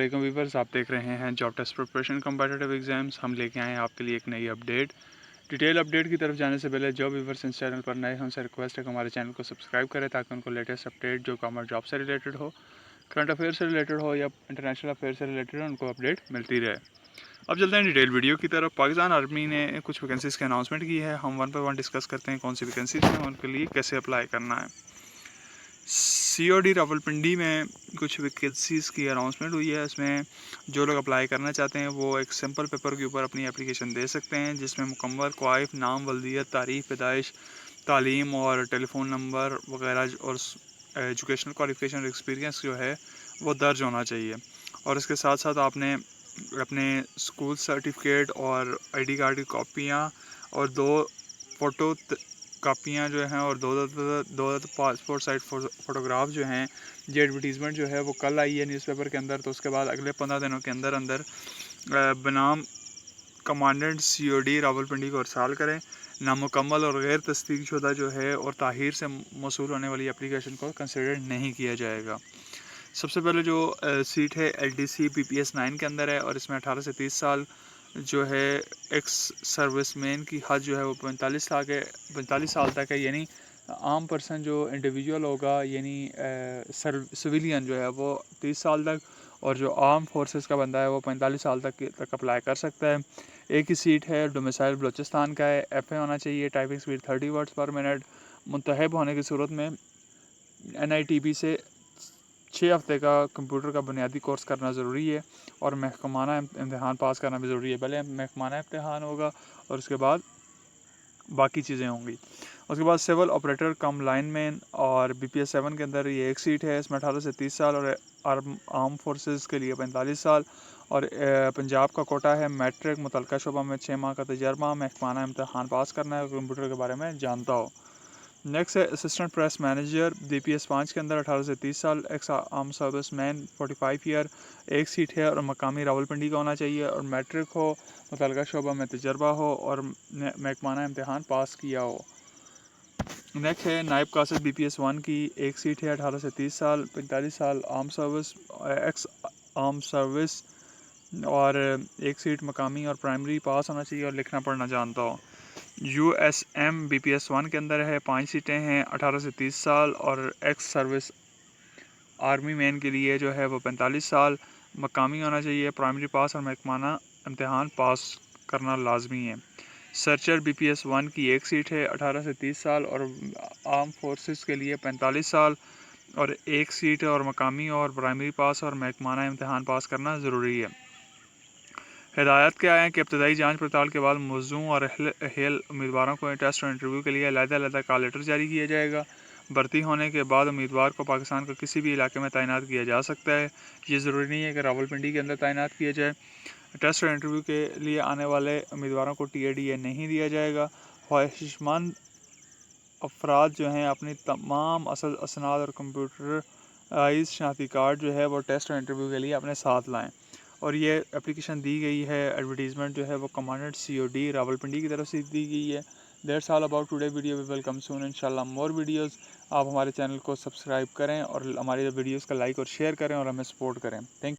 वालेकुम व्यूअर्स, आप देख रहे हैं job test preparation competitive exams. हम लेके आए हैं आपके लिए एक नई अपडेट। डिटेल अपडेट की तरफ जाने से पहले जो व्यूअर्स इस चैनल पर नए हैं उनसे रिक्वेस्ट है कि हमारे चैनल को सब्सक्राइब करें ताकि उनको लेटेस्ट अपडेट जो गवर्नमेंट जॉब से रिलेटेड हो, करंट अफेयर से रिलेटेड हो या इंटरनेशनल अफेयर से रिलेटेड हो, उनको अपडेट मिलती रहे। अब चलते हैं डिटेल वीडियो की तरफ। पाकिस्तान आर्मी ने कुछ वैकेंसीज़ की अनाउंसमेंट की है। हम वन पर वन डिस्कस करते हैं कौन सी वैकेंसीज हैं, उनके लिए कैसे अप्लाई करना है। COD रावलपिंडी में कुछ वैकेंसीज़ की अनाउंसमेंट हुई है। इसमें जो लोग अप्लाई करना चाहते हैं वो एक सिंपल पेपर के ऊपर अपनी एप्लीकेशन दे सकते हैं, जिसमें मुकम्मल क्वाइफ, नाम, वल्दियत, तारीख पैदाइश, तालीम और टेलीफोन नंबर वगैरह और एजुकेशनल क्वालिफिकेशन और एक्सपीरियंस जो है वो दर्ज होना चाहिए। और इसके साथ साथ आपने अपने स्कूल सर्टिफिकेट और ID कार्ड की कॉपियाँ और 2 फ़ोटो कापियाँ जो हैं और दो पासपोर्ट साइज फ़ोटोग्राफ जो हैं, ये एडवर्टीज़मेंट जो है वो कल आई है न्यूज़पेपर के अंदर। तो उसके बाद अगले 15 दिनों के अंदर अंदर बनाम कमांडेंट COD रावलपिंडी को अरसाल करें। नामुकम्मल और गैर तस्दीकशुदा जो है और ताहीर से मौसूल होने वाली एप्लीकेशन को कंसिडर नहीं किया जाएगा। सबसे पहले जो सीट है LDC PPS 9 के अंदर है और इसमें 18 से 30 साल जो है एक्स सर्विसमैन की हद जो है वो 45 साल तक है। यानी आम पर्सन जो इंडिविजुअल होगा, यानी सिविलियन जो है वो 30 साल तक, और जो आर्म फोर्सेस का बंदा है वो 45 साल तक अप्लाई कर सकता है। एक ही सीट है, डोमिसाइल बलूचिस्तान का है। FA होना चाहिए, typing speed 30 words per minute. मुंतहब होने की सूरत में NITB से 6 हफ्ते का कंप्यूटर का बुनियादी कोर्स करना ज़रूरी है और महकमाना इम्तहान पास करना भी ज़रूरी है। पहले महकमाना इम्तहान होगा और उसके बाद बाकी चीज़ें होंगी। उसके बाद सिविल ऑपरेटर कम लाइनमैन और BPS 7 के अंदर ये एक सीट है। इसमें 18 से 30 साल और आर्म फोर्सेस के लिए 45 साल और पंजाब का कोटा है। मैट्रिक, मुतलका शुबा में 6 माह का तजर्बा, महकमाना इम्तहान पास करना है, कंप्यूटर के बारे में जानता हो। नेक्स्ट है असिस्टेंट प्रेस मैनेजर BPS 5 के अंदर 18 से 30 साल, x arm service man 45 year. एक सीट है और मकामी रावलपिंडी का होना चाहिए और मैट्रिक हो, मुतलका शोबा में तजर्बा हो और महकमाना इम्तहान पास किया हो। नेक्स्ट है नायब कासिद BPS 1 की एक सीट है, 18 से 30 साल, 45 साल, arm service, x arm service और एक सीट मकामी और प्राइमरी पास होना चाहिए और लिखना पढ़ना जानता हो। USM BPS 1 के अंदर है, 5 सीटें हैं, 18 से 30 साल और एक्स सर्विस आर्मी मैन के लिए जो है वो 45 साल, मकामी होना चाहिए, प्राइमरी पास और महकमाना इम्तहान पास करना लाजमी है। सर्चर BPS 1 की एक सीट है, 18 से 30 साल और आर्म फोर्सेस के लिए 45 साल और एक सीट है और मकामी और प्राइमरी पास और महकमाना इम्तहान पास करना ज़रूरी है। हिदायत क्या है कि इब्तदाई जांच पड़ताल के बाद मौजूद और अहल उम्मीदवारों को टेस्ट और इंटरव्यू के लिए अलग-अलग कॉल लेटर जारी किया जाएगा। भर्ती होने के बाद उम्मीदवार को पाकिस्तान के किसी भी इलाके में तैनात किया जा सकता है। ये ज़रूरी नहीं है कि रावलपिंडी के अंदर तैनात किया जाए। टेस्ट और इंटरव्यू के लिए आने वाले उम्मीदवारों को TADA नहीं दिया जाएगा। ख्वाहिशमंद अफराद जो हैं अपनी तमाम असल असनाद और कंप्यूटराइज शनाख्ती कार्ड जो है वो टेस्ट और इंटरव्यू के लिए अपने साथ लाएँ। और ये एप्लीकेशन दी गई है, एडवर्टीज़मेंट जो है वो कमांडेंट COD रावलपिंडी की तरफ से दी गई है। That's all about today video. We welcome soon इंशाल्लाह मोर वीडियोस। आप हमारे चैनल को सब्सक्राइब करें और हमारे वीडियोस का लाइक और शेयर करें और हमें सपोर्ट करें। थैंक